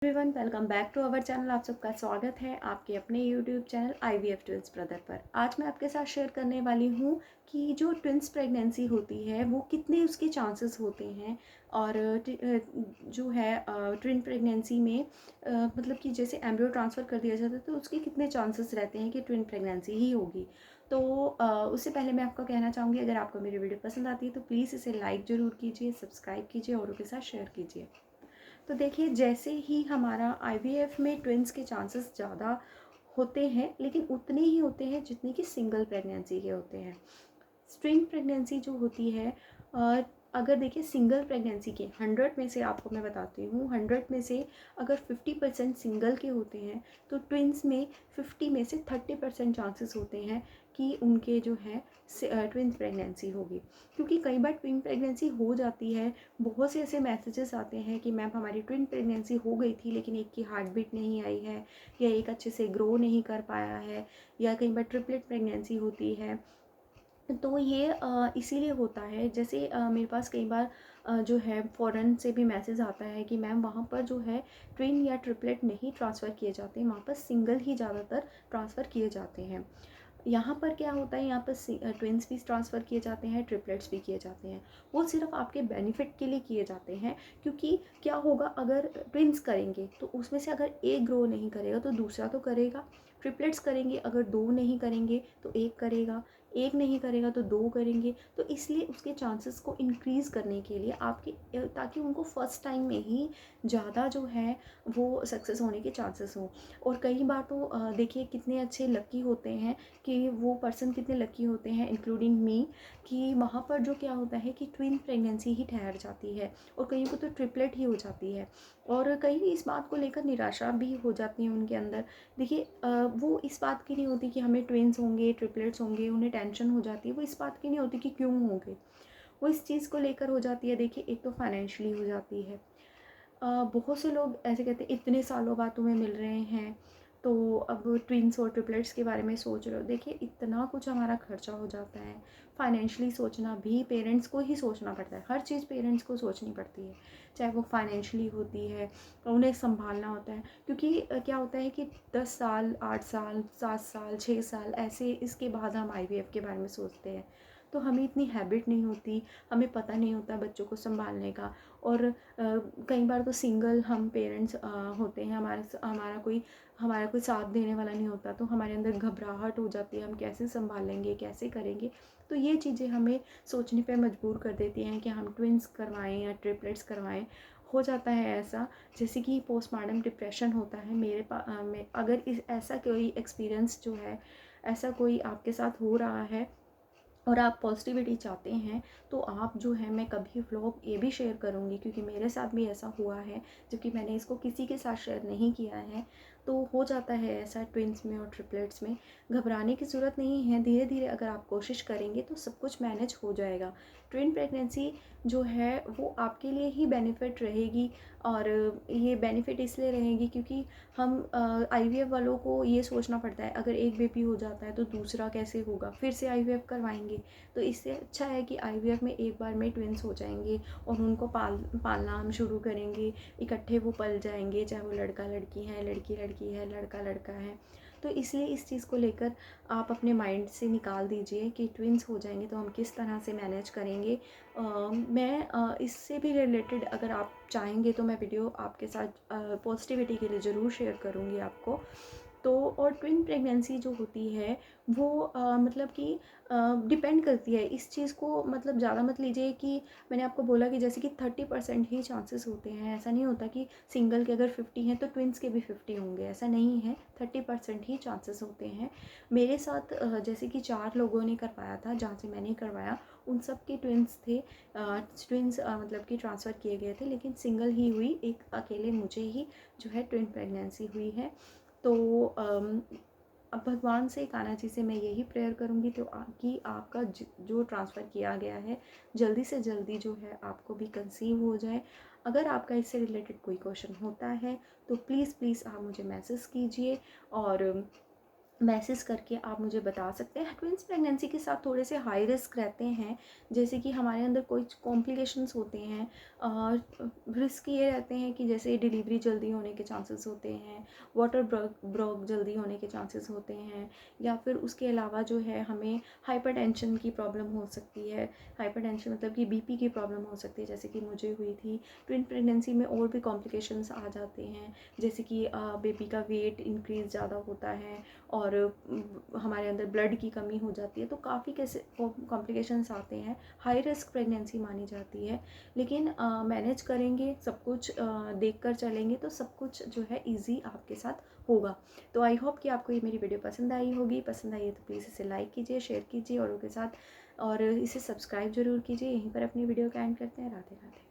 Everyone welcome back to our channel. आप सबका स्वागत है आपके अपने YouTube channel IVF twins brother पर। आज मैं आपके साथ शेयर करने वाली हूँ कि जो ट्विंस प्रेगनेंसी होती है वो कितने उसके चांसेस होते हैं और जो है ट्विन प्रेगनेंसी में मतलब कि जैसे एम्ब्रियो ट्रांसफ़र कर दिया जाता है तो उसके कितने चांसेस रहते हैं कि ट्विन प्रेगनेंसी ही होगी। तो उससे पहले मैं आपको कहना चाहूँगी, अगर आपको मेरी वीडियो पसंद आती है तो प्लीज़ इसे लाइक ज़रूर कीजिए, सब्सक्राइब कीजिए, औरों के साथ शेयर कीजिए। तो देखिए, जैसे ही हमारा IVF में ट्विन्स के चांसेस ज़्यादा होते हैं, लेकिन उतने ही होते हैं जितने कि सिंगल प्रेगनेंसी के होते हैं। ट्विन प्रेगनेंसी जो होती है, अगर देखिए सिंगल प्रेगनेंसी के 100 में से आपको मैं बताती हूँ, 100 में से अगर 50% सिंगल के होते हैं तो ट्विन्स में 50 में से 30% चांसेस होते हैं कि उनके जो है ट्विन प्रेगनेंसी होगी। क्योंकि कई बार ट्विन प्रेगनेंसी हो जाती है, बहुत से ऐसे मैसेजेस आते हैं कि मैम हमारी ट्विन प्रेगनेंसी हो गई थी लेकिन एक की हार्ट बीट नहीं आई है, या एक अच्छे से ग्रो नहीं कर पाया है, या कई बार ट्रिपलेट प्रेगनेंसी होती है। तो ये इसीलिए होता है। जैसे मेरे पास कई बार जो है फ़ॉरेन से भी मैसेज आता है कि मैम वहाँ पर जो है ट्विन या ट्रिपलेट नहीं ट्रांसफ़र किए जाते, वहाँ पर सिंगल ही ज़्यादातर ट्रांसफ़र किए जाते हैं। यहाँ पर क्या होता है, यहाँ पर ट्विन्स भी ट्रांसफ़र किए जाते हैं, ट्रिपलेट्स भी किए जाते हैं। वो सिर्फ आपके बेनिफिट के लिए किए जाते हैं, क्योंकि क्या होगा, अगर ट्विन्स करेंगे तो उसमें से अगर एक ग्रो नहीं करेगा तो दूसरा तो करेगा। ट्रिपलेट्स करेंगे, अगर दो नहीं करेंगे तो एक करेगा, एक नहीं करेगा तो दो करेंगे। तो इसलिए उसके चांसेस को इंक्रीज़ करने के लिए आपके ताकि उनको फर्स्ट टाइम में ही ज़्यादा जो है वो सक्सेस होने के चांसेस हों। और कई बार तो देखिए कितने अच्छे लकी होते हैं कि वो पर्सन कितने लकी होते हैं, इंक्लूडिंग मी, कि वहाँ पर जो क्या होता है कि ट्विन प्रेगनेंसी ही ठहर जाती है और कहीं को तो ट्रिपलेट ही हो जाती है। और कहीं इस बात को लेकर निराशा भी हो जाती है उनके अंदर। देखिए वो इस बात की नहीं होती कि हमें ट्विन्स होंगे, ट्रिपलेट्स होंगे, उन्हें टेंशन हो जाती है। वो इस बात की नहीं होती कि क्यों होंगे, वो इस चीज़ को लेकर हो जाती है। देखिए, एक तो फाइनेंशियली हो जाती है। बहुत से लोग ऐसे कहते हैं इतने सालों बाद तुम्हें मिल रहे हैं तो अब ट्विन्स और ट्रिपलेट्स के बारे में सोच रहे हो। देखिए, इतना कुछ हमारा खर्चा हो जाता है। फाइनेंशियली सोचना भी पेरेंट्स को ही सोचना पड़ता है, हर चीज़ पेरेंट्स को सोचनी पड़ती है, चाहे वो फाइनेंशियली होती है, उन्हें संभालना होता है। क्योंकि क्या होता है कि 10 साल, 8 साल, 7 साल, 6 साल ऐसे इसके बाद हम IVF के बारे में सोचते हैं। तो हमें इतनी हैबिट नहीं होती, हमें पता नहीं होता बच्चों को संभालने का। और कई बार तो सिंगल हम पेरेंट्स होते हैं, हमारा कोई साथ देने वाला नहीं होता, तो हमारे अंदर घबराहट हो जाती है, हम कैसे संभालेंगे, कैसे करेंगे। तो ये चीज़ें हमें सोचने पे मजबूर कर देती हैं कि हम ट्विन्स करवाएं या ट्रिपलेट्स करवाएं। हो जाता है ऐसा, जैसे कि पोस्टमार्टम डिप्रेशन होता है में अगर इस ऐसा कोई एक्सपीरियंस जो है, ऐसा कोई आपके साथ हो रहा है और आप पॉजिटिविटी चाहते हैं, तो आप जो है, मैं कभी व्लॉग ये भी शेयर करूँगी क्योंकि मेरे साथ भी ऐसा हुआ है, जबकि मैंने इसको किसी के साथ शेयर नहीं किया है। तो हो जाता है ऐसा ट्विन्स में और ट्रिपलेट्स में। घबराने की ज़रूरत नहीं है, धीरे धीरे अगर आप कोशिश करेंगे तो सब कुछ मैनेज हो जाएगा। ट्विन प्रेगनेंसी जो है वो आपके लिए ही बेनिफिट रहेगी। और ये बेनिफिट इसलिए रहेगी क्योंकि हम IVF वालों को ये सोचना पड़ता है, अगर एक बेबी हो जाता है तो दूसरा कैसे होगा, फिर से IVF करवाएंगे। तो इससे अच्छा है कि IVF में एक बार में ट्विन्स हो जाएंगे और उनको पालना हम शुरू करेंगे, इकट्ठे वो पल जाएंगे, चाहे वो लड़का लड़की है, लड़की लड़की है, लड़का लड़का है। तो इसलिए इस चीज़ को लेकर आप अपने माइंड से निकाल दीजिए कि ट्विन्स हो जाएंगे तो हम किस तरह से मैनेज करेंगे। मैं इससे भी रिलेटेड अगर आप चाहेंगे तो मैं वीडियो आपके साथ पॉजिटिविटी के लिए ज़रूर शेयर करूँगी आपको। तो और ट्विन प्रेगनेंसी जो होती है वो मतलब कि डिपेंड करती है इस चीज़ को, मतलब ज़्यादा मत लीजिए कि मैंने आपको बोला कि जैसे कि 30% ही चांसेस होते हैं। ऐसा नहीं होता कि सिंगल के अगर 50 हैं तो ट्विन्स के भी 50 होंगे, ऐसा नहीं है। 30% ही चांसेस होते हैं। मेरे साथ जैसे कि 4 लोगों ने करवाया था, जहाँ से मैंने करवाया उन सब के ट्विन्स थे। ट्विन्स मतलब कि ट्रांसफ़र किए गए थे, लेकिन सिंगल ही हुई, एक अकेले मुझे ही जो है ट्विन प्रेगनेंसी हुई है। तो अब भगवान से, कान्हा जी से मैं यही प्रेयर करूँगी तो कि आपका जो ट्रांसफ़र किया गया है जल्दी से जल्दी जो है आपको भी कंसीव हो जाए। अगर आपका इससे रिलेटेड कोई क्वेश्चन होता है तो प्लीज़ प्लीज़ आप मुझे मैसेज कीजिए। और मैसेज करके आप मुझे बता सकते हैं। ट्विंस प्रेगनेंसी के साथ थोड़े से हाई रिस्क रहते हैं, जैसे कि हमारे अंदर कोई कॉम्प्लिकेशंस होते हैं। रिस्क ये रहते हैं कि जैसे डिलीवरी जल्दी होने के चांसेस होते हैं, वाटर ब्रोक जल्दी होने के चांसेस होते हैं, या फिर उसके अलावा जो है हमें हाइपरटेंशन की प्रॉब्लम हो सकती है। हाइपरटेंशन मतलब कि बीपी की प्रॉब्लम हो सकती है, जैसे कि मुझे हुई थी। ट्विन प्रेगनेंसी में और भी कॉम्प्लिकेशंस आ जाते हैं, जैसे कि बेबी का वेट इंक्रीज़ ज़्यादा होता है और हमारे अंदर ब्लड की कमी हो जाती है, तो काफ़ी कैसे कॉम्प्लिकेशंस आते हैं। हाई रिस्क प्रेगनेंसी मानी जाती है, लेकिन मैनेज करेंगे, सब कुछ देख कर चलेंगे तो सब कुछ जो है ईजी आपके साथ होगा। तो आई होप कि आपको ये मेरी वीडियो पसंद आई होगी। पसंद आई है तो प्लीज़ इसे लाइक कीजिए, शेयर कीजिए औरों के साथ, और इसे सब्सक्राइब ज़रूर कीजिए। यहीं पर अपनी वीडियो का एंड करते हैं। राधे राधे।